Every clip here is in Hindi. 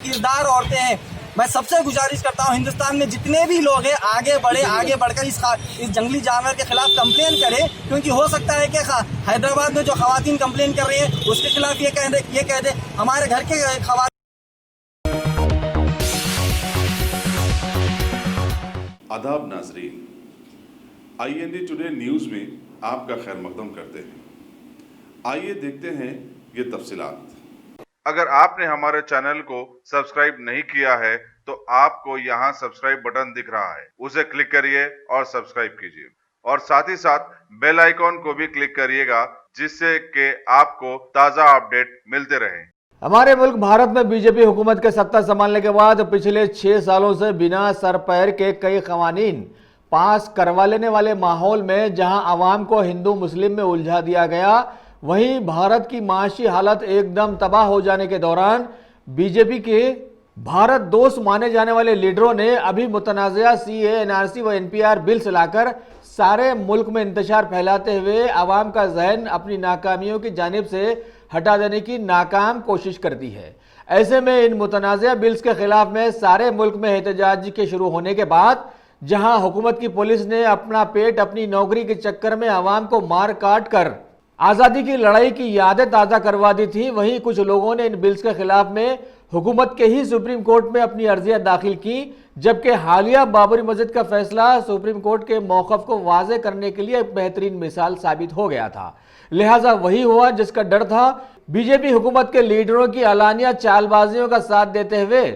किरदार औरतें हैं। मैं सबसे गुजारिश करता हूं हिंदुस्तान में जितने भी लोग हैं आगे बढ़कर इस जंगली जानवर के खिलाफ कंप्लेन करें, क्योंकि हो सकता है कि हैदराबाद में जो खवातीन कंप्लेन कर रही है उसके खिलाफ ये कह दे हमारे घर के खवातीन। आदाब नाजरीन, IND टुडे न्यूज़ में आपका खैर मकदम करते हैं। आइए देखते हैं ये तफसीलात। अगर आपने हमारे चैनल को सब्सक्राइब नहीं किया है तो आपको यहाँ सब्सक्राइब बटन दिख रहा है, उसे क्लिक करिए और सब्सक्राइब कीजिए और साथ ही साथ बेल आइकॉन को भी क्लिक करिएगा, जिससे कि आपको ताज़ा अपडेट मिलते रहे। हमारे मुल्क भारत में बीजेपी हुकूमत के सत्ता संभालने के बाद पिछले 6 सालों से बिना सर पैर के कई कवानीन पास करवा लेने वाले माहौल में जहां आवाम को हिंदू मुस्लिम में उलझा दिया गया, वहीं भारत की माशी हालत एकदम तबाह हो जाने के दौरान बीजेपी के भारत दोस्त माने जाने वाले लीडरों ने अभी मुतनाज़ा CAA, NRC व NPR बिल्स लाकर सारे मुल्क में इंतशार फैलाते हुए आवाम का जहन अपनी नाकामियों की जानिब से हटा देने की नाकाम कोशिश करती है। ऐसे में इन मुतनाज़ा बिल्स के खिलाफ में सारे मुल्क में एहतजाज के शुरू होने के बाद जहां हुकूमत की पुलिस ने अपना पेट अपनी नौकरी के चक्कर में आवाम को मार काट कर आज़ादी की लड़ाई की यादें ताज़ा करवा दी थी, वहीं कुछ लोगों ने इन बिल्स के खिलाफ में हुकूमत के ही सुप्रीम कोर्ट में अपनी अर्जियां दाखिल की, जबकि हालिया बाबरी मस्जिद का फैसला सुप्रीम कोर्ट के मौक़िफ़ को वाज़े करने के लिए एक बेहतरीन मिसाल साबित हो गया था। लिहाजा वही हुआ जिसका डर था। बीजेपी हुकूमत के लीडरों की अलानिया चालबाजियों का साथ देते हुए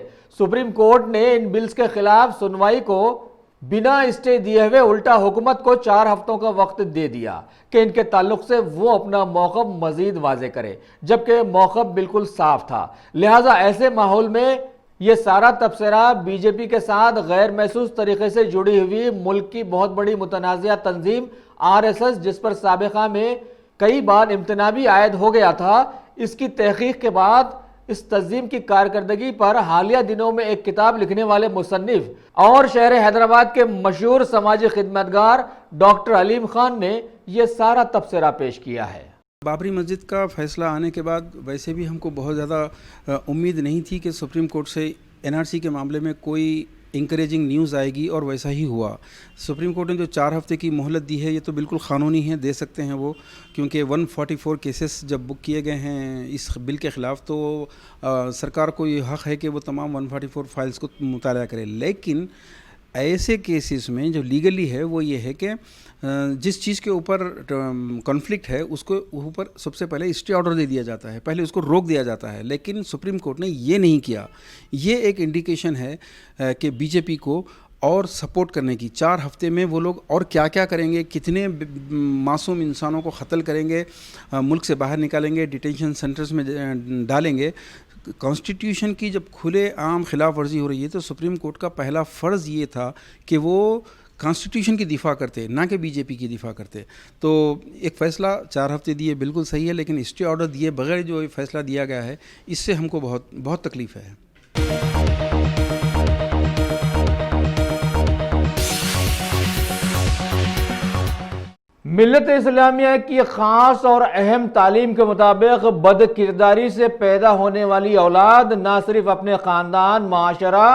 सुप्रीम कोर्ट ने इन बिल्स के खिलाफ सुनवाई को बिना स्टे दिए हुए उल्टा हुकूमत को 4 हफ्तों का वक्त दे दिया कि इनके ताल्लुक से वो अपना मौक़िफ़ मजीद वाज़े करे, जबकि मौक़िफ़ बिल्कुल साफ था। लिहाजा ऐसे माहौल में ये सारा तबसरा बीजेपी के साथ गैर महसूस तरीके से जुड़ी हुई मुल्क की बहुत बड़ी मुतनाज़ा तंजीम RSS, जिस पर साबिक़ा में कई बार इम्तना भी आयद हो गया था, इसकी तहकीक के बाद इस तंजीम की कारकर्दगी पर हालिया दिनों में एक किताब लिखने वाले मुसन्निफ और शहर हैदराबाद के मशहूर समाजी खिदमतगार डॉक्टर अलीम खान ने यह सारा तबसरा पेश किया है। बाबरी मस्जिद का फैसला आने के बाद वैसे भी हमको बहुत ज़्यादा उम्मीद नहीं थी कि सुप्रीम कोर्ट से NRC के मामले में कोई इंकरेजिंग न्यूज़ आएगी, और वैसा ही हुआ। सुप्रीम कोर्ट ने जो 4 हफ्ते की मोहलत दी है ये तो बिल्कुल क़ानूनी है, दे सकते हैं वो, क्योंकि 144 केसेस जब बुक किए गए हैं इस बिल के ख़िलाफ़ तो सरकार को ये हक़ है कि वो तमाम 144 फाइल्स को मुताला करे। लेकिन ऐसे केसेस में जो लीगली है वो ये है कि जिस चीज़ के ऊपर कॉन्फ्लिक्ट है उसको ऊपर सबसे पहले स्टे ऑर्डर दे दिया जाता है, पहले उसको रोक दिया जाता है। लेकिन सुप्रीम कोर्ट ने ये नहीं किया। ये एक इंडिकेशन है कि बीजेपी को और सपोर्ट करने की। 4 हफ्ते में वो लोग और क्या क्या करेंगे, कितने मासूम इंसानों को क़त्ल करेंगे, मुल्क से बाहर निकालेंगे, डिटेंशन सेंटर्स में डालेंगे। कॉन्स्टिट्यूशन की जब खुले आम खिलाफ वर्जी हो रही है तो सुप्रीम कोर्ट का पहला फ़र्ज़ ये था कि वो कॉन्स्टिट्यूशन की दिफा करते, ना कि बीजेपी की दिफा करते। तो एक फ़ैसला 4 हफ्ते दिए बिल्कुल सही है, लेकिन स्टे ऑर्डर दिए बगैर जो फ़ैसला दिया गया है इससे हमको बहुत तकलीफ़ है। मिल्लत इस्लामिया की ख़ास और अहम तालीम के मुताबिक बद किरदारी से पैदा होने वाली औलाद ना सिर्फ अपने ख़ानदान, माशरा,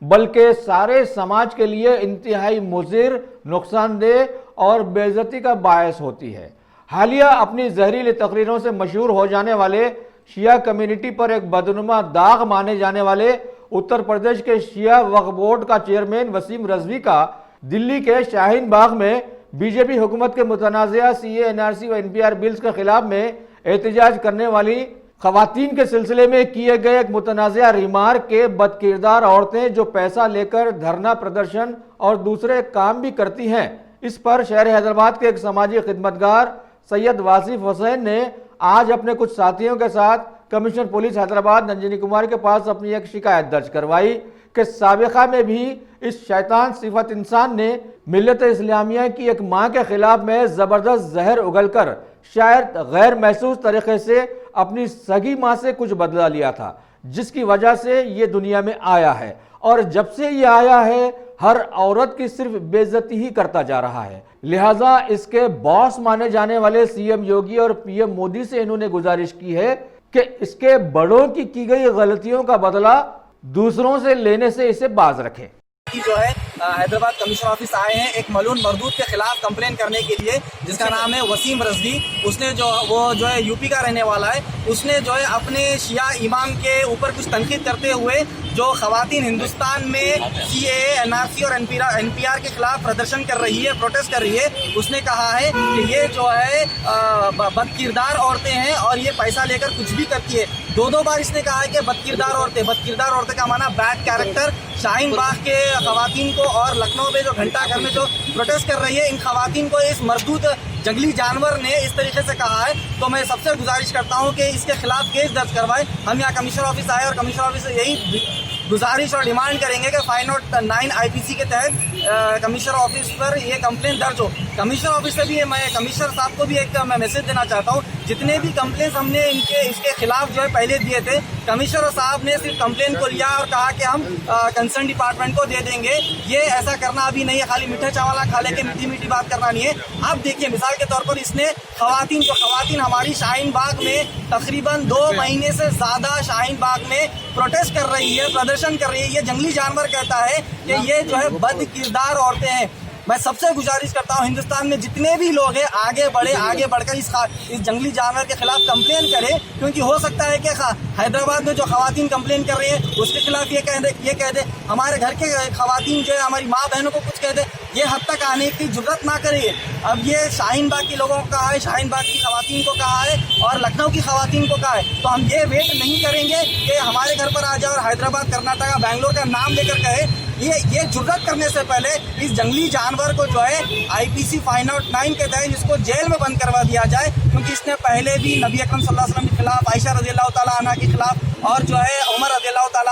बल्कि सारे समाज के लिए इंतहाई मुज़िर, नुकसानदेह और बेइज्जती का बायस होती है। हालिया अपनी जहरीली तकरीरों से मशहूर हो जाने वाले शिया कम्युनिटी पर एक बदनुमा दाग माने जाने वाले उत्तर प्रदेश के शिया वक्फ बोर्ड का चेयरमैन वसीम रजवी का दिल्ली के शाहीन बाग में बीजेपी हुकूमत के मुतनाज़ा CAA, NRC व NPR बिल्स के खिलाफ में एहतजाज करने वाली खवातीन के सिलसिले में किए गए एक मुतनाज़ा रिमार्क के बदकिरदार औरतें जो पैसा लेकर धरना प्रदर्शन और दूसरे काम भी करती हैं, इस पर शहर हैदराबाद के एक समाजी खिदमतगार सैयद वासिफ हुसैन ने आज अपने कुछ साथियों के साथ कमिश्नर पुलिस हैदराबाद नंजनी कुमार के पास अपनी एक शिकायत दर्ज करवाई कि साबिक़ा में भी इस शैतान सिफत इंसान ने मिल्लत इस्लामिया की एक माँ के खिलाफ में ज़बरदस्त जहर उगलकर शायद गैर महसूस तरीके से अपनी सगी माँ से कुछ बदला लिया था, जिसकी वजह से ये दुनिया में आया है। और जब से ये आया है हर औरत की सिर्फ बेइज्जती ही करता जा रहा है। लिहाजा इसके बॉस माने जाने वाले CM योगी और PM मोदी से इन्होंने गुजारिश की है कि इसके बड़ों की गई गलतियों का बदला दूसरों से लेने से इसे बाज रखें। कि जो है हैदराबाद कमिश्नर ऑफिस आए हैं एक मलून मरदूद के खिलाफ कंप्लेन करने के लिए, जिसका नाम है वसीम रजवी। उसने जो है यूपी का रहने वाला है। उसने जो है अपने शिया इमाम के ऊपर कुछ तनकीद करते हुए जो खवातीन हिंदुस्तान में CAA, NRC और NPR के खिलाफ प्रदर्शन कर रही है, प्रोटेस्ट कर रही है, उसने कहा है कि ये जो है बदकिरदार औरतें हैं और ये पैसा लेकर कुछ भी करती है। दो बार इसने कहा है कि बदकिरदार औरतें का माना बैड कैरेक्टर। शाहीन बाग के खवातीन को और लखनऊ में जो घंटा घर में जो प्रोटेस्ट कर रही है, इन खवातीन को इस मरदूद जंगली जानवर ने इस तरीके से कहा है, तो मैं सबसे गुजारिश करता हूं कि इसके खिलाफ केस दर्ज करवाएं। हम यहाँ कमिश्नर ऑफिस आए और कमिश्नर ऑफिस से यही गुजारिश और डिमांड करेंगे कि 509 IPC के तहत कमिश्नर ऑफिस पर ये कंप्लेन दर्ज हो। कमिश्नर ऑफिस से भी मैं कमिश्नर साहब को भी एक मैं मैसेज देना चाहता हूँ, जितने भी कंप्लेन हमने इसके खिलाफ जो है पहले दिए थे, कमिश्नर साहब ने सिर्फ कंप्लेन को लिया और कहा कि हम कंसर्न डिपार्टमेंट को दे देंगे। ये ऐसा करना अभी नहीं है, खाली मीठा चावला खा लेके मीठी बात करना नहीं है। आप देखिए मिसाल के तौर पर इसने खवातीन हमारी शाहीन बाग में तकरीबन 2 महीने से ज्यादा शाहीन बाग में प्रोटेस्ट कर रही है, प्रदर्शन कर रही है। ये जंगली जानवर कहता है कि ये जो है बद किरदार औरतें हैं। मैं सबसे गुजारिश करता हूँ हिंदुस्तान में जितने भी लोग हैं आगे बढ़कर इस जंगली जानवर के खिलाफ कंप्लेन करें, क्योंकि हो सकता है कि हैदराबाद में जो खवातीन कंप्लेन कर रही हैं उसके खिलाफ ये कह दे हमारे घर के खवातीन जो है हमारी माँ बहनों को कुछ कह दे। ये हद तक आने की जुर्रत ना करिए। अब ये शाहीन बाग के लोगों को कहा है, शाहीन बाग की खवातीन को कहा है और लखनऊ की खवातीन को कहा है, तो हम ये वेट नहीं करेंगे कि हमारे घर पर आ जाए और हैदराबाद, कर्नाटका, बैंगलोर का नाम लेकर कहे। ये जुर्रत करने से पहले इस जंगली जानवर को जो है IPC 509 के तहत इसको जेल में बंद करवा दिया जाए, क्योंकि इसने पहले भी नबी अकरम सल्लल्लाहु अलैहि वसल्लम के खिलाफ, आयशा रज़ियल्लाहु ताला अन्हा के खिलाफ और जो है उमर रज़ियल्लाहु ताला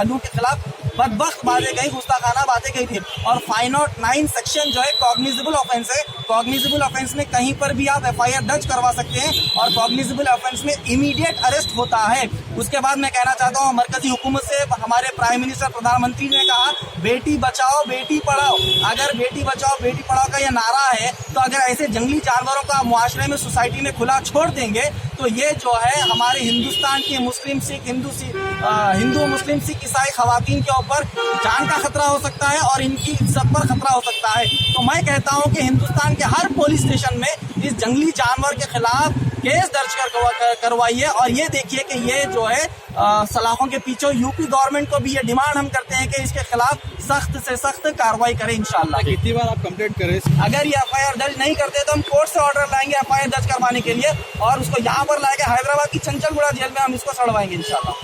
अन्हु के खिलाफ बदबख्त बातें गई, गुस्ताखाना बातें गई थी। और 509 सेक्शन जो है कॉग्निजेबल ऑफेंस है। कॉग्निजेबल ऑफेंस में कहीं पर भी आप FIR दर्ज करवा सकते हैं और कॉग्निजेबल ऑफेंस में इमीडिएट अरेस्ट होता है। उसके बाद मैं कहना चाहता हूँ मरकजी हुकूमत से, हमारे प्राइम मिनिस्टर, प्रधानमंत्री ने कहा बेटी बचाओ बेटी पढ़ाओ। अगर बेटी बचाओ बेटी पढ़ाओ का यह नारा है, तो अगर ऐसे जंगली जानवरों का मुआशरे में, सोसाइटी में खुला छोड़ देंगे तो ये जो है हमारे हिंदुस्तान के मुस्लिम सिख, हिंदू मुस्लिम सिख ईसाई खवातीन के ऊपर जान का खतरा हो सकता है और इनकी इज्जत पर खतरा हो सकता है। तो मैं कहता हूं कि हिंदुस्तान के हर पुलिस स्टेशन में इस जंगली जानवर के खिलाफ केस दर्ज करवाइए। और ये देखिए कि ये जो है सलाखों के पीछे यूपी गवर्नमेंट को भी ये डिमांड हम करते हैं कि इसके खिलाफ सख्त से सख्त कार्रवाई करें इंशाल्लाह। कितनी बार आप कंप्लेंट करें? अगर ये FIR दर्ज नहीं करते तो हम कोर्ट से ऑर्डर लाएंगे FIR दर्ज करवाने के लिए और उसको यहाँ पर लाएंगे हैदराबाद की चंचलगुड़ा जेल में हम इसको सड़वाएंगे इंशाल्लाह।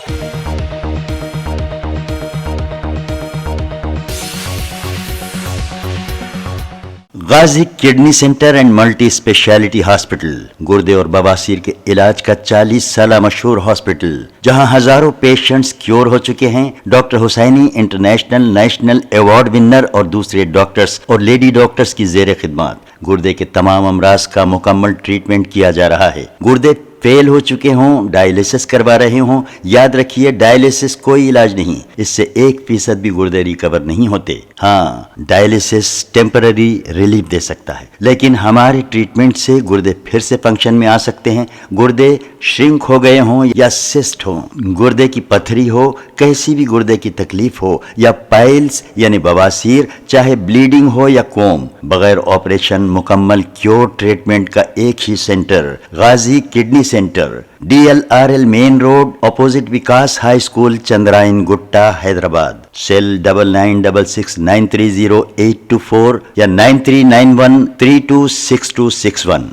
Ghazi kidney centre and multi speciality hospital गुर्दे और बवासीर के इलाज का 40 साल मशहूर हॉस्पिटल, जहां हजारों पेशेंट्स क्योर हो चुके हैं। Doctor Husaini international national award winner और दूसरे डॉक्टर्स और लेडी डॉक्टर्स की जेर खिदमत गुर्दे के तमाम अमराज का मुकम्मल ट्रीटमेंट किया जा रहा है। गुर्दे फेल हो चुके हों, डायलिसिस करवा रहे हों, याद रखिए डायलिसिस कोई इलाज नहीं, इससे 1% भी गुर्दे रिकवर नहीं होते। हाँ, डायलिसिस टेम्पररी रिलीफ दे सकता है, लेकिन हमारे ट्रीटमेंट से गुर्दे फिर से फंक्शन में आ सकते हैं। गुर्दे श्रिंक हो गए हों या सिस्ट हो, गुर्दे की पथरी हो, कैसी भी गुर्दे की तकलीफ हो या पाइल्स यानी बवासीर, चाहे ब्लीडिंग हो या कोम, बगैर ऑपरेशन मुकम्मल क्योर ट्रीटमेंट का एक ही centre, Ghazi kidney centre, DLRL main road, opposite Vikas high school, Chandrayan Gutta, Hyderabad. Cell 9966930824 या 9391326261।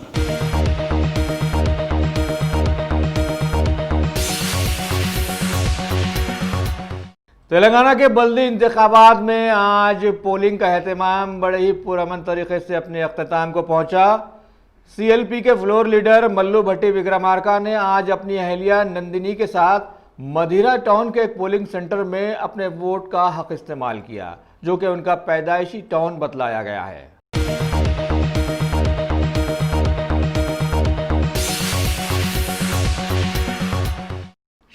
तेलंगाना के बल्दी इंतखाबात में आज पोलिंग का एहतमाम बड़े ही पुरअमन तरीके से अपने अख्ताम को पहुंचा। CLP के फ्लोर लीडर मल्लू भट्टी विक्रमार्का ने आज अपनी अहलिया नंदिनी के साथ मदिरा टाउन के एक पोलिंग सेंटर में अपने वोट का हक इस्तेमाल किया, जो कि उनका पैदाइशी टाउन बतलाया गया है।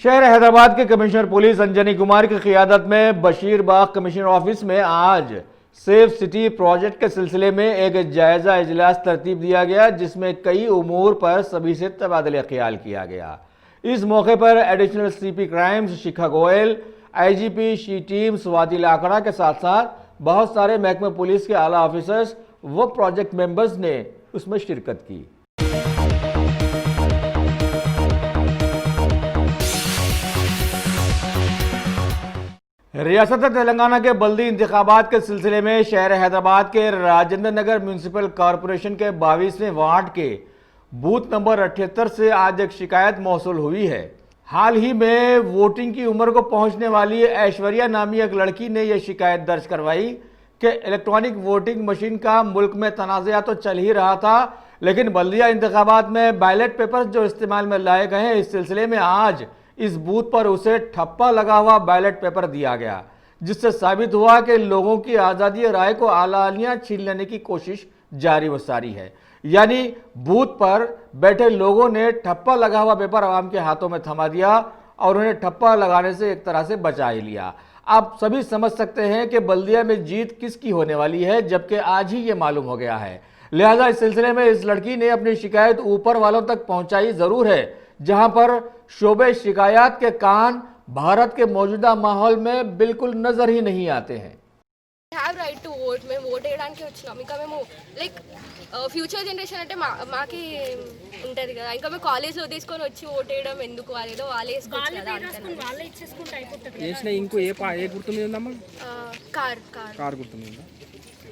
शहर हैदराबाद के कमिश्नर पुलिस अंजनी कुमार की क़ियादत में बशीरबाग कमिश्नर ऑफिस में आज सेफ सिटी प्रोजेक्ट के सिलसिले में एक जायजा इजलास तरतीब दिया गया, जिसमें कई उमूर पर सभी से तबादले ख्याल किया गया। इस मौके पर additional CP crimes Shikha Goyal, IGP she team Swati Lakra के साथ साथ बहुत सारे महकमे पुलिस के आला ऑफिसर्स व प्रोजेक्ट मेंबर्स ने उसमें शिरकत की। रियासत तेलंगाना के बल्दी इंतखाबात के सिलसिले में शहर हैदराबाद के राजेंद्र नगर म्यूनिसिपल कॉरपोरेशन के 22वें वार्ड के बूथ नंबर 78 से आज एक शिकायत मौसूल हुई है। हाल ही में वोटिंग की उम्र को पहुंचने वाली ऐश्वर्या नामी एक लड़की ने यह शिकायत दर्ज करवाई कि इलेक्ट्रॉनिक वोटिंग मशीन का मुल्क में तनाज़ा तो चल ही रहा था, लेकिन बल्दिया इंतखाबात में बैलेट पेपर्स जो इस्तेमाल में लाए गए हैं, इस सिलसिले में आज इस बूथ पर उसे ठप्पा लगा हुआ बैलेट पेपर दिया गया, जिससे साबित हुआ कि लोगों की आज़ादी राय को आलानिया छीन लेने की कोशिश जारी व सारी है। यानी बूथ पर बैठे लोगों ने ठप्पा लगा हुआ पेपर आवाम के हाथों में थमा दिया और उन्हें ठप्पा लगाने से एक तरह से बचा ही लिया। आप सभी समझ सकते हैं कि बल्दिया में जीत किसकी होने वाली है, जबकि आज ही ये मालूम हो गया है। लिहाजा इस सिलसिले में इस लड़की ने अपनी शिकायत ऊपर वालों तक पहुंचाई जरूर है, जहां पर शोबे शिकायत के कान भारत के मौजूदा माहौल में बिल्कुल नजर ही नहीं आते हैं। హ్యావ్ రైట్ టు ఓట్, మేము ఓట్ వేయడానికి వచ్చినాం। ఇంకా మేము లైక్ ఫ్యూచర్ జనరేషన్ అంటే మాకి ఉంటుంది కదా, ఇంకా మేము కాలేజ్లో తీసుకొని వచ్చి ఓట్ వేయడం ఎందుకు, అదేదో వాళ్ళే వేసుకోవచ్చు కదా ఇంకో ఏ గుర్తు మీద ఉందమ్మా? కార్ గుర్తు మీద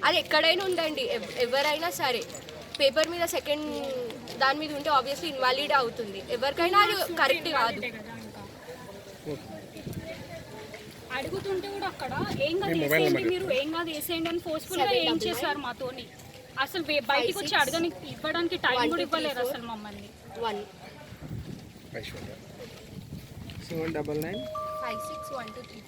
అది ఎక్కడైనా ఉందండి, ఎవరైనా సరే పేపర్ మీద సెకండ్ దాని మీద ఉంటే ఆబ్వియస్లీ ఇన్వాలిడ్ అవుతుంది, ఎవరికైనా అది కరెక్ట్ కాదు। అడుగుతుంటే కూడా అక్కడ ఏం కాదు వేసేయండి, మీరు ఏం కాదు వేసేయండి అని ఫోర్స్ఫుల్ గా ఏం చేశారు మాతోని। అసలు బయటికి వచ్చి అడగడానికి ఇవ్వడానికి టైం కూడా ఇవ్వలేదు అసలు మమ్మల్ని। 199 561234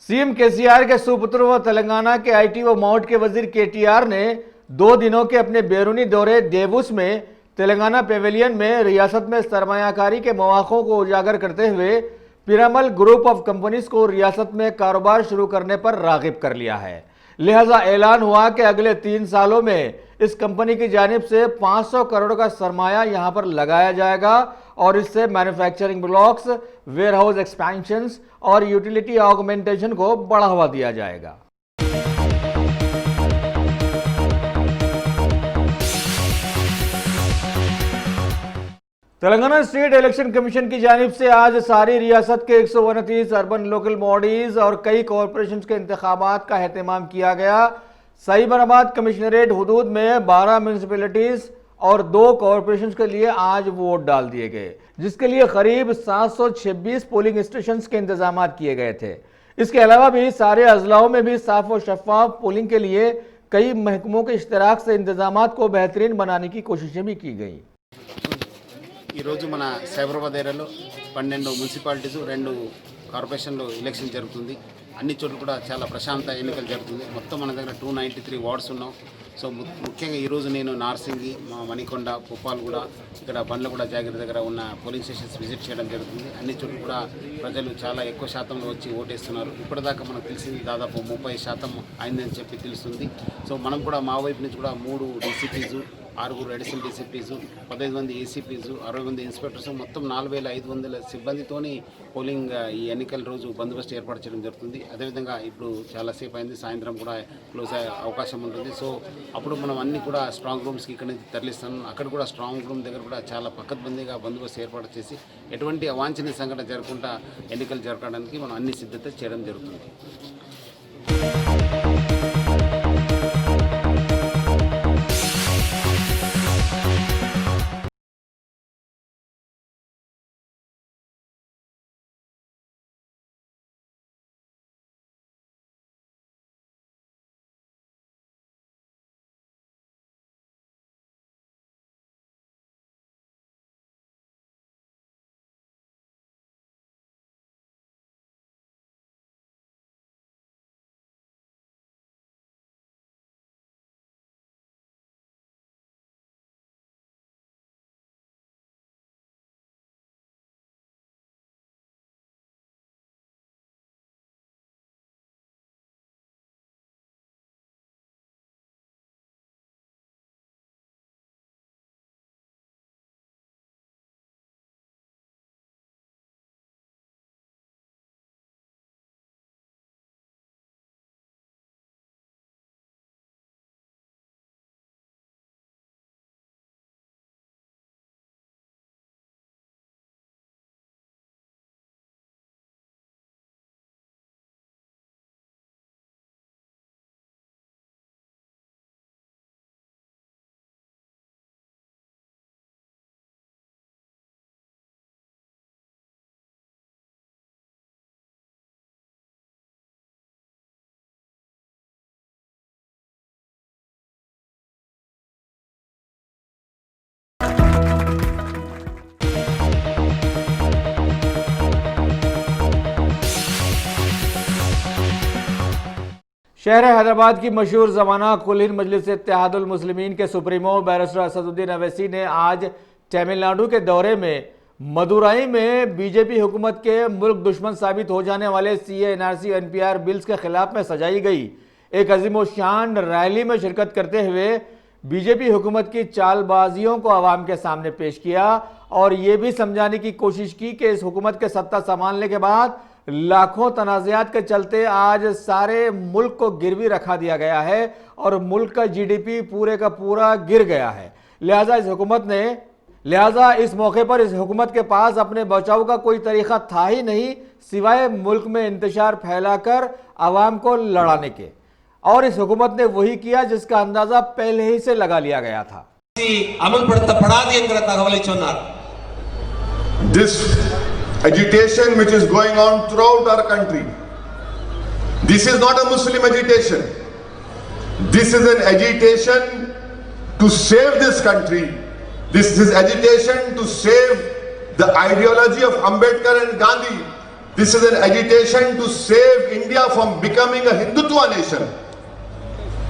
सीएम केसीआर के सुपुत्र व तेलंगाना के आईटी व मौट के वजीर केटीआर ने 2 दिनों के अपने बैरूनी दौरे देवुस में तेलंगाना पेवेलियन में रियासत में सरमायाकारी के मौक़ों को उजागर करते हुए पिरामल ग्रुप ऑफ कंपनीज को रियासत में कारोबार शुरू करने पर राग़िब कर लिया है। लिहाजा ऐलान हुआ कि अगले 3 सालों में इस कंपनी की जानिब से 500 करोड़ का सरमाया यहां पर लगाया जाएगा और इससे मैन्युफैक्चरिंग ब्लॉक्स, वेयरहाउस एक्सपेंशंस और यूटिलिटी ऑगमेंटेशन को बढ़ावा दिया जाएगा। तेलंगाना स्टेट इलेक्शन कमीशन की जानिब से आज सारी रियासत के 129 अर्बन लोकल बॉडीज और कई कॉरपोरेशन के इंतखाबात का एहतमाम किया गया। साइबराबाद कमिश्नरेट हुदूद में 12 म्यूनिसिपैलिटीज और 2 कॉरपोरेशन के लिए आज वोट डाल दिए गए, जिसके लिए करीब 726 पोलिंग स्टेशन के इंतजाम किए गए थे। इसके अलावा भी सारे अजलाओं में भी साफ और शफाफ पोलिंग के लिए कई महकमों के इश्तराक से इंतजाम को बेहतरीन बनाने की कोशिशें भी की गई। ఈరోజు మన సైబరాబాద్ ఏరియాలో 12 మున్సిపాలిటీస్ 2 కార్పొరేషన్లో ఎలక్షన్ జరుగుతుంది। అన్ని చోట్ల కూడా చాలా ప్రశాంత ఎన్నికలు జరుగుతుంది। మొత్తం మన దగ్గర 293 వార్డ్స్ ఉన్నాం। సో ముఖ్యంగా ఈరోజు నేను నార్సింగి, మణికొండ, పుప్పాలగూడ, ఇక్కడ బండ్లగూడ జాగిరి దగ్గర ఉన్న పోలింగ్ స్టేషన్స్ విజిట్ చేయడం జరుగుతుంది। అన్ని చోట్ల కూడా ప్రజలు చాలా ఎక్కువ శాతంలో వచ్చి ఓటేస్తున్నారు। ఇప్పటిదాకా మనకు తెలిసింది దాదాపు 30% అయిందని చెప్పి తెలుస్తుంది। సో మనం కూడా మా వైపు నుంచి కూడా 3 డీసీపీస్, 6 అడిషనల్ డీసీపీస్, 15 మంది ఏసీపీస్, 60 మంది ఇన్స్పెక్టర్స్, మొత్తం 4500 సిబ్బందితోని పోలింగ్ ఈ ఎన్నికల రోజు బందోబస్తు ఏర్పాటు చేయడం జరుగుతుంది. అదేవిధంగా ఇప్పుడు చాలాసేపు అయింది, సాయంత్రం కూడా క్లోజ్ అయ్యే అవకాశం ఉంటుంది. సో అప్పుడు మనం అన్ని కూడా స్ట్రాంగ్ రూమ్స్కి ఇక్కడ నుంచి తరలిస్తాం. అక్కడ కూడా స్ట్రాంగ్ రూమ్ దగ్గర కూడా చాలా పకడ్బందీగా బందోబస్తు ఏర్పాటు చేసి ఎటువంటి అవాంఛనీయ సంఘటన జరగకుండా ఎన్నికలు జరగడానికి మనం అన్ని సిద్ధత చేయడం జరుగుతుంది. शहर हैदराबाद की मशहूर ज़माना कुल हिंद मजलिस इत्तेहादुल मुस्लिमीन के सुप्रीमो बैरिस्टर असदुद्दीन अवैसी ने आज तमिलनाडु के दौरे में मदुराई में बीजेपी हुकूमत के मुल्क दुश्मन साबित हो जाने वाले सीए, एनआरसी, एनपीआर बिल्स के खिलाफ में सजाई गई एक अजीम शान रैली में शिरकत करते हुए बीजेपी हुकूमत की चालबाजियों को आवाम के सामने पेश किया और ये भी समझाने की कोशिश की कि इस हुकूमत के सत्ता संभालने के बाद लाखों तनाज़ात के चलते आज सारे मुल्क को गिरवी रखा दिया गया है और मुल्क का जीडीपी पूरे का पूरा गिर गया है। लिहाजा इस मौके पर इस हुकूमत के पास अपने बचाव का कोई तरीका था ही नहीं सिवाय मुल्क में इंतशार फैलाकर आवाम को लड़ाने के, और इस हुकूमत ने वही किया जिसका अंदाजा पहले ही से लगा लिया गया था। Agitation which is going on throughout our country. This is not a Muslim agitation. This is an agitation to save this country. This is agitation to save the ideology of Ambedkar and Gandhi. This is an agitation to save India from becoming a Hindutva nation.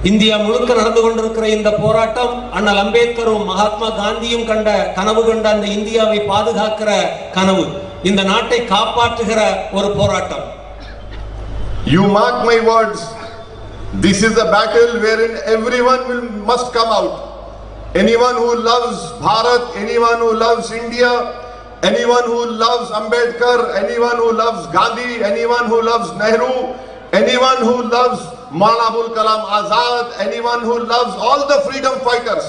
India முழுக்க நடந்து கொண்டிருக்கிற இந்த போராட்டம் அண்ணல் அம்பேத்கரும் மகாத்மா காந்தியும் கண்ட கனவு கண்ட அந்த இந்தியாவை பாதுகாக்கிற கனவு, இந்த நாட்டை காப்பாற்றுகிற ஒரு போராட்டம். You mark my words, this is a battle wherein everyone must come out. Anyone who loves Bharat, anyone who loves India, anyone who loves Ambedkar, anyone who loves Gandhi, anyone who loves Nehru, anyone who loves Maulana Abul Kalam Azad, anyone who loves all the freedom fighters,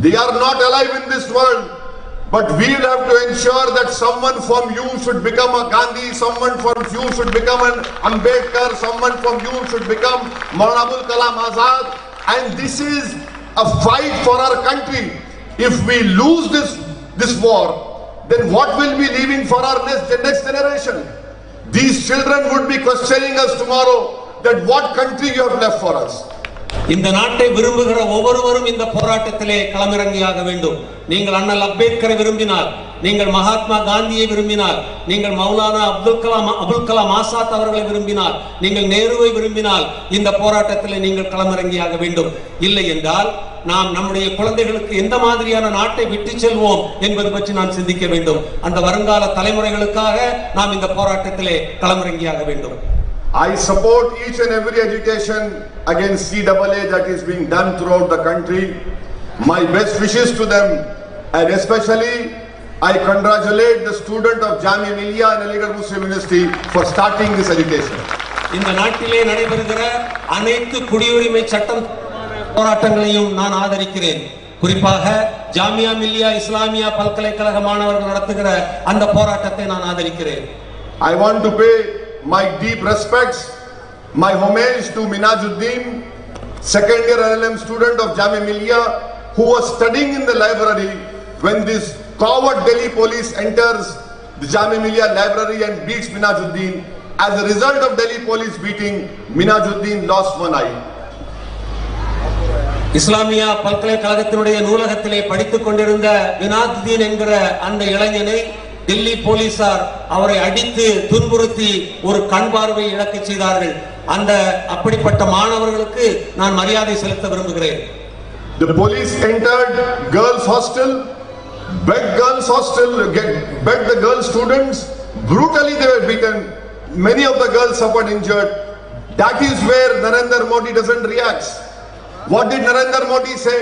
they are not alive in this world. But we will have to ensure that someone from you should become a Gandhi, someone from you should become an Ambedkar, someone from you should become Maulana Abul Kalam Azad. And this is a fight for our country. If we lose this war, then what will be leaving for our next generation? These children would be questioning us tomorrow that what country you have left for us. இந்த நாட்டை விரும்புகிற ஒவ்வொருவரும் இந்த போராட்டத்திலே களமிறங்கியாக வேண்டும். நீங்கள் அண்ணல் அம்பேத்கரை விரும்பினால், நீங்கள் மகாத்மா காந்தியை விரும்பினால், நீங்கள் மௌலானா அபுல் கலாம் ஆசாத் அவர்களை விரும்பினால், நீங்கள் நேருவை விரும்பினால் இந்த போராட்டத்திலே நீங்கள் களமிறங்கியாக வேண்டும். இல்லை என்றால் நாம் நம்முடைய குழந்தைகளுக்கு எந்த மாதிரியான நாட்டை விட்டு செல்வோம் என்பது பற்றி நாம் சிந்திக்க வேண்டும். அந்த வருங்கால தலைமுறைகளுக்காக நாம் இந்த போராட்டத்திலே களமிறங்கியாக வேண்டும். I support each and every agitation against CAA that is being done throughout the country. My best wishes to them, and especially I congratulate the student of Jamia Millia and Aligarh Muslim University for starting this education. இந்த நாட்டிலே நடைபெறுகிற அனைத்து குடியுரிமை சட்டம் போராட்டங்களையும் நான் ஆதரிக்கிறேன். குறிப்பாக ஜாமியா மில்லியா இஸ்லாமியா பல்கலைக்கழக மாணவர்கள் நடத்துகிற அந்த போராட்டத்தை நான் ஆதரிக்கிறேன். I want to pay my deep respects, my homage to Minajuddin, second year LLM student of Jamia Millia, who was studying in the library when this coward Delhi police enters the Jamia Millia library and beats Minajuddin. As a result of Delhi police beating, Minajuddin lost one eye. Islamia பல்கலைக்கழகத்தினுடைய நூலகத்திலே படித்துக் கொண்டிருந்த வினாதுதீன் என்கிற அந்த இளைஞனை டெல்லி போலீசார் அவரை அடித்து துன்புறுத்தி ஒரு கண் பார்வை இழக்க செய்தார்கள். அந்த அப்படிப்பட்ட மாணவர்களுக்கு நான் மரியாதை செலுத்த விரும்புகிறேன். The police entered girls' hostel, begged the girl students. Brutally they were beaten. Many of the girls suffered injured. That is where Narendra Modi doesn't react. What did Narendra Modi say?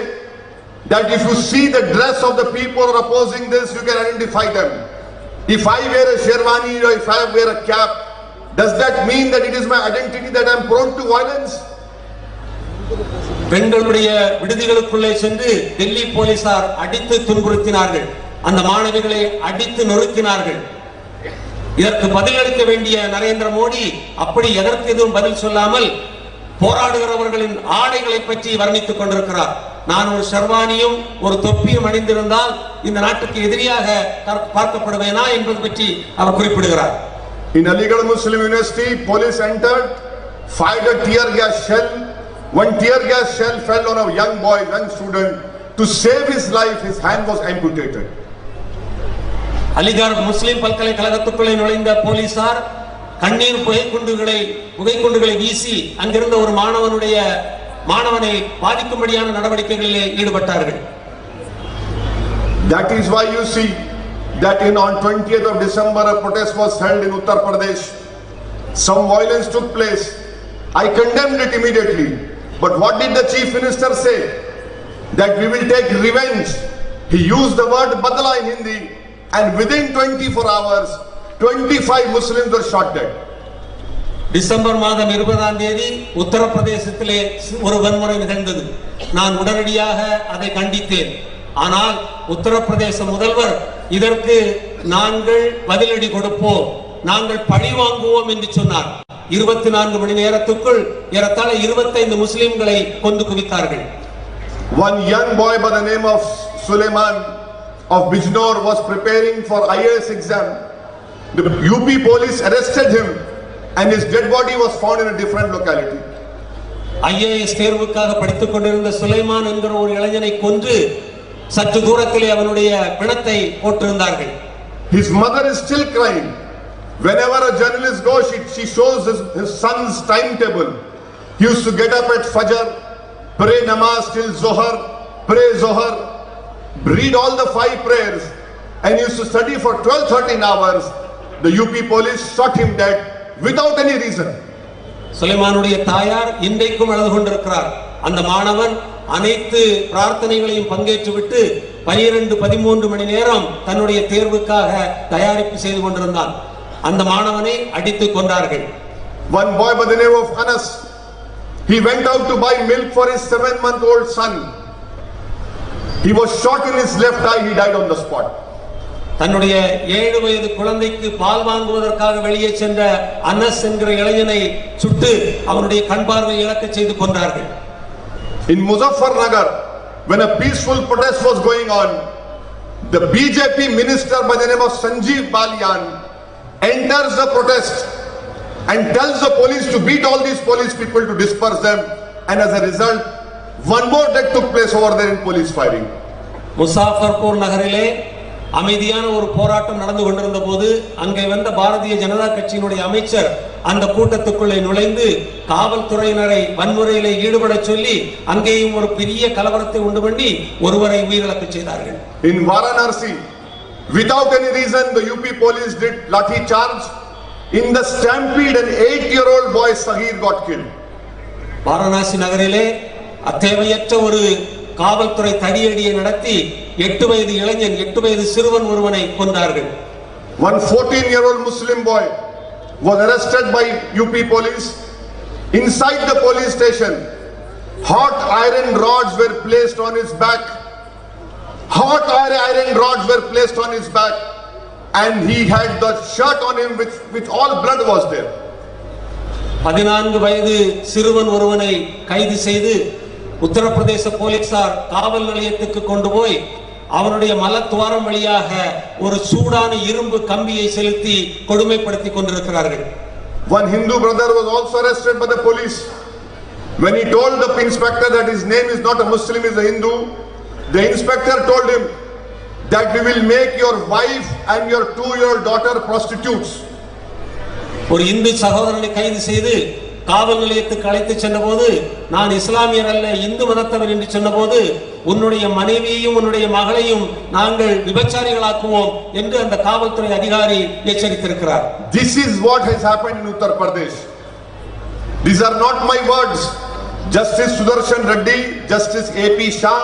That if you see the dress of the people opposing this, you can identify them. If I wear a sherwani or if I wear a cap, does that mean that it is my identity that I am prone to violence? பெண்களுடைய விடுதிகளுக்குள்ளே சென்று டெல்லி போலீசார் அடித்து துன்புறுத்தினார்கள். அந்த மாணவிகளை அடித்து நொறுக்கினார்கள். இதற்கு பதிலளிக்க வேண்டிய நரேந்திர மோடி அப்படி எதற்கு எதுவும் பதில் சொல்லாமல் போராடுகிறவர்களின் ஆடைகளை பற்றி வர்ணித்துக் கொண்டிருக்கிறார். நான் ஒரு ஷர்வானியும் ஒரு தொப்பியும் அணிந்திருந்தால் இந்த நாட்டுக்கு எதிரியாக பார்க்கப்படுவேனா என்பது பற்றி அவர் குறிப்பிடுகிறார். In Aligarh Muslim University, police entered, fired a tear gas shell. One tear gas shell fell on a young boy, young student. To save his life, his hand was amputated. Aligarh முஸ்லிம் பல்கலைக்கழகத்துக்குள்ளே நுழைந்த போலீசார் கண்ணீர் புகைக்குண்டுகளை வீசி அங்கிருந்த ஒரு மாணவனை பாதிக்கும்படியான நடவடிக்கைகளிலே ஈடுபட்டார்கள். That is why you see that on 20th of December a protest was held in Uttar Pradesh. Some violence took place. I condemned it immediately. But what did the chief minister say? That we will take revenge. He used the word badla in Hindi, and within 24 hours 25 Muslims were shot dead. December மாதம் 20ஆம் தேதி உத்தரப்பிரதேசத்திலே ஒரு வன்முறை நிகழ்ந்தது. நான் உடனடியாக அதை கண்டித்தேன். ஆனால் உத்தரப்பிரதேச முதல்வர் இதற்கு நாங்கள் பதிலடி கொடுப்போம், நாங்கள் பழி வாங்குவோம் என்று சொன்னார். 24 மணி நேரத்துக்குள் ஏறத்தாழ 25 முஸ்லிம்களை கொண்டு குவித்தார்கள். One young boy by the name of Suleiman of Bijnor was preparing for IAS exam. The UP police arrested him and his dead body was found in a different locality. IAS தேர்வுக்காக படித்துக் கொண்டிருந்த சுலைமான் என்கிற ஒரு இளைஞனை கொன்று சற்று தூரத்திலே அவனுடைய பிணத்தை போட்டிருந்தார்கள். His mother is still crying. Whenever a journalist goes, she shows his son's timetable. He used to get up at Fajr, pray namaz till Zohar, pray Zohar, read all the 5 prayers, and used to study for 12-13 hours. The UP police shot him dead without any reason. சுலைமானுடைய தாயார் இன்றைக்கும் அழுது கொண்டிருக்கிறார். அந்த மாணவன் அனைத்து பிரார்த்தனைகளையும் பங்கேற்றுவிட்டு 12-13 மணி நேரம் தன்னுடைய தேர்வுக்காக தயாரிப்பு செய்து கொண்டிருந்தான். அந்த மாணவனை அடித்து கொண்டார்கள். One boy by the name of Anas, he went out to buy milk for his 7-month-old son. He was shot in his left eye. He died on the spot. தன்னுடைய 7 வயது குழந்தைக்கு பால் வாங்குவதற்காக வெளியே சென்ற அனஸ் என்கிற இளைஞனை சுட்டு அவனுடைய கண் பார்வை இழக்க செய்து கொண்டார்கள். In Muzaffarnagar, when a peaceful protest was going on, the BJP minister by the name of Sanjeev Balian enters the protest and tells the police to beat all these police people to disperse them, and as a result one more death took place over there in police firing. Muzaffarpur நகரிலே அமைதியான ஒரு போராட்டம் நடந்து கொண்டிருந்த போது அங்கே வந்த பாரதிய ஜனதா கட்சியினுடைய அமைச்சர் அந்த கூட்டத்துக்குள்ளே நுழைந்து காவல்துறையினரை வன்முறையிலே ஈடுபட சொல்லி அங்கேயும் ஒரு பெரிய கலவரத்தை உண்டு பண்ணி ஒருவரை உயிரிழக்க செய்தார்கள். In Varanasi, without any reason, the UP police did lathi charge. In the stampede, an 8-year-old boy Sahir got killed. Varanasi நகரிலே அத்தேவையற்ற ஒரு காவல்துறை தடியடியை நடத்தி 8 வயது இளைஞன் 8 வயது சிறுவன் ஒருவனை கொன்றார்கள். One 14-year-old Muslim boy was arrested by UP police. Inside the police station, hot iron rods were placed on his back. Hot iron rods were placed on his back, and he had the shirt on him which all blood was there. 14 வயது சிறுவன் ஒருவனை கைது செய்து உத்தரப்பிரதேச போலீசார் காவல் நிலையத்துக்கு கொண்டு போய் அவனுடைய மலத்துவாரம் வழியாக ஒரு சூடான இரும்பு கம்பியை செலுத்தி கொடுமைப்படுத்தி கொண்டிருக்கிறார்கள். One Hindu brother was also arrested by the police. When he told the inspector that his name is not a Muslim, is a Hindu, the inspector told him that we will make your wife and your 2-year-old daughter prostitutes. ஒரு இந்து சகோதரனை கைது செய்து காவல் நிலையத்துக்கு அழைத்து சென்றபோது, நான் இஸ்லாமியர் அல்ல இந்து மதத்தவர் என்று சொன்னபோது, உன்னுடைய மனைவியையும் உன்னுடைய மகளையும் நாங்கள் விபச்சாரிகளாக்குவோம் என்று அந்த காவல்துறை அதிகாரி எச்சரித்திருக்கிறார். This is what has happened in Uttar Pradesh. These are not my words. Justice Sudarshan Reddy, Justice AP Shah.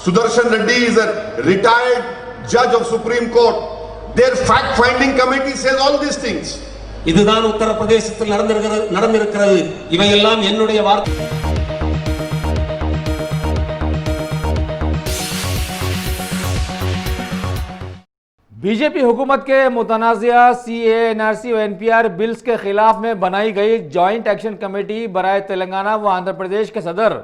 Sudarshan Reddy is a retired judge of Supreme Court. Their fact-finding committee says all these things. இதுதான் உத்தரப்பிரதேசத்தில் நடந்திருக்கிறது. இவையெல்லாம் என்னுடைய வார்த்தை. बीजेपी हुकूमत के मुतनाज़िया CAA, NRC और NPR बिल्स के खिलाफ में बनाई गई जॉइंट एक्शन कमेटी बराए तेलंगाना व आंध्र प्रदेश के सदर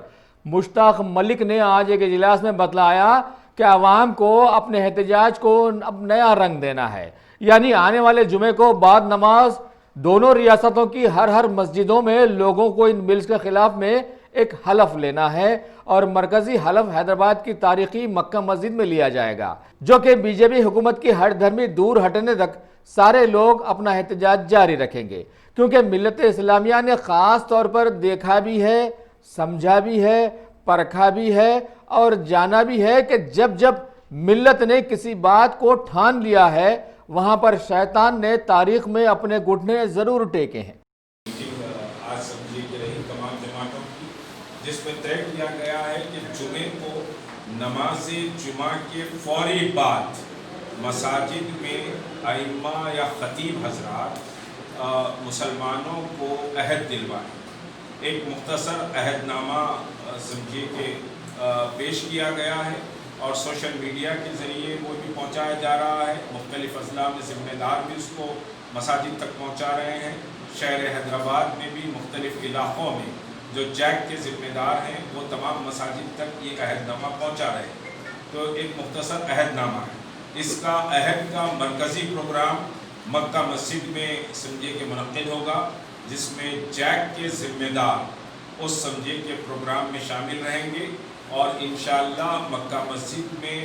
मुश्ताक मलिक ने आज एक इजलास में बतलाया कि आवाम को अपने एहतजाज को अब नया रंग देना है, यानी आने वाले जुमे को बाद नमाज दोनों रियासतों की हर मस्जिदों में लोगों को इन बिल्स के खिलाफ में एक हलफ लेना है और मरकजी हलफ हैदराबाद की तारीखी मक्का मस्जिद में लिया जाएगा, जो कि बीजेपी हुकूमत की हर धर्मी दूर हटने तक सारे लोग अपना एहतजाज जारी रखेंगे, क्योंकि मिल्लत इस्लामिया ने ख़ास तौर पर देखा भी है, समझा भी है, परखा भी है और जाना भी है कि जब जब मिल्लत ने किसी बात को ठान लिया है वहां पर शैतान ने तारीख में अपने घुटने जरूर टेके हैं। आज समझी के रही तमाम जमातों की, जिसमें तय किया गया है कि जुमे को नमाज जुमा के फौरी बाद मसाजिद में आइम्मा या खतीब हजरात मुसलमानों को अहद दिलवाएं। एक मुख्तसर अहदनामा समझिए कि पेश किया गया है और सोशल मीडिया के ज़रिए वो भी पहुंचाया जा रहा है। मुख्तलिफ अजला में ज़िम्मेदार भी उसको मसाजिद तक पहुंचा रहे हैं। शहर हैदराबाद में भी मुख्तलिफ इलाक़ों में जो जैक के ज़िम्मेदार हैं वो तमाम मसाजिद तक ये अहदनामा पहुंचा रहे हैं। तो एक मुख्तसर अहदनामा है। इसका अहद का मरकज़ी प्रोग्राम मक्का मस्जिद में समझिए कि मुनक़्क़िद होगा, जिसमें जैक के ज़िम्मेदार उस समझिए के प्रोग्राम में शामिल रहेंगे और इंशाअल्लाह मक्का मस्जिद में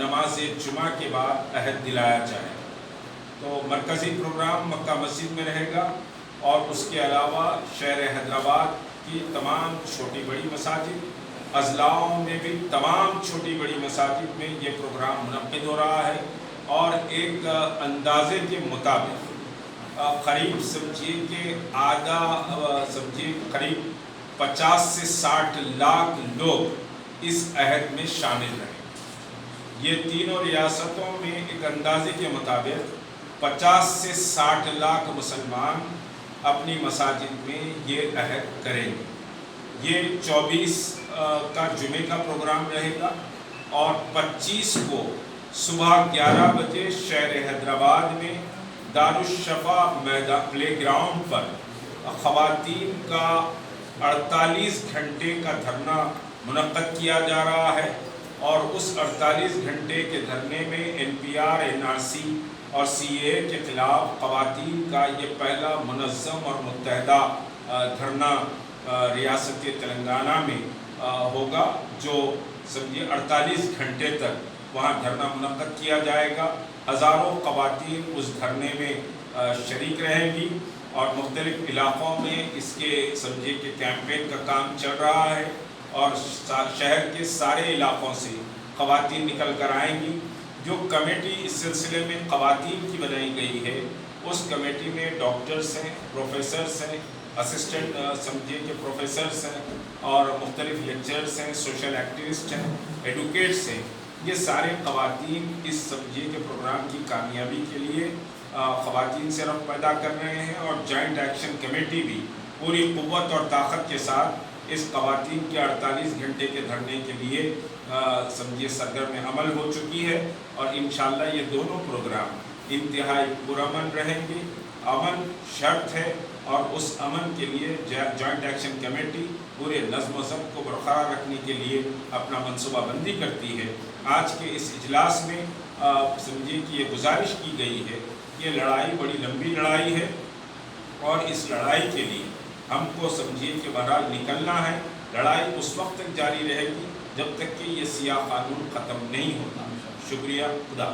नमाज जुमा के बाद अहद दिलाया जाए। तो मरकज़ी प्रोग्राम मक्का मस्जिद में रहेगा और उसके अलावा शहर हैदराबाद की तमाम छोटी बड़ी मसाजिद, अजलाओं में भी तमाम छोटी बड़ी मसाजिद में ये प्रोग्राम मुनक़्क़िद हो रहा है। और एक अंदाज़े के मुताबिक करीब समझिए कि आधा समझिए करीब 50 से 60 लाख लोग इस अहद में शामिल रहे। ये तीनों रियासतों में एक अंदाजे के मुताबिक 50 से 60 लाख मुसलमान अपनी मसाजिद में ये अहद करेंगे। ये 24 का जुमे का प्रोग्राम रहेगा और 25 को सुबह 11 बजे शहर हैदराबाद में दारुश्शफ़ा मैदान प्ले ग्राउंड पर ख़वातीन का 48 घंटे का धरना मुनक़्क़द किया जा रहा है। और उस 48 घंटे के धरने में NPR, NRC और CAA के ख़िलाफ़ ख़वातीन का ये पहला मुनज़्ज़म और मुत्तहदा धरना रियासत तेलंगाना में होगा, जो समझिए 48 घंटे तक वहाँ धरना मुनक़्क़द किया जाएगा। हज़ारों ख़वातीन उस धरने में शरीक रहेंगी और मुख्तलिफ़ इलाक़ों में इसके समझिए कि कैंपेन का काम चल रहा है और शहर के सारे इलाक़ों से ख़वातीन निकल कर आएंगी। जो कमेटी इस सिलसिले में ख़वातीन की बनाई गई है, उस कमेटी में डॉक्टर्स हैं, प्रोफेसर्स हैं, असिस्टेंट समझिए कि प्रोफेसर्स हैं और मुख्तलिफ लेक्चरर्स हैं, सोशल एक्टिविस्ट हैं, एडवोकेट्स हैं, ये सारे ख़वातीन इस समझिए के प्रोग्राम की कामयाबी के लिए ख़वातीन से रफ़ पैदा कर रहे हैं और जॉइंट एक्शन कमेटी भी पूरी क़ुव्वत और ताकत के साथ इस ख़वातीन के 48 घंटे के धरने के लिए समझिए सरगर्म अमल हो चुकी है और इंशाअल्लाह ये दोनों प्रोग्राम इंतहाई पुरअमन रहेंगे। अमन शर्त है और उस अमन के लिए जॉइंट एक्शन कमेटी पूरे नज़्म व ज़ब्त को बरकरार रखने के लिए अपना मनसूबाबंदी करती है। आज के इस इजलास में समझिए कि ये गुजारिश की गई है कि ये लड़ाई बड़ी लंबी लड़ाई है और इस लड़ाई के लिए हमको समझिए कि बहरहाल निकलना है। लड़ाई उस वक्त तक जारी रहेगी जब तक कि ये सियाह कानून ख़त्म नहीं होता। शुक्रिया, खुदा।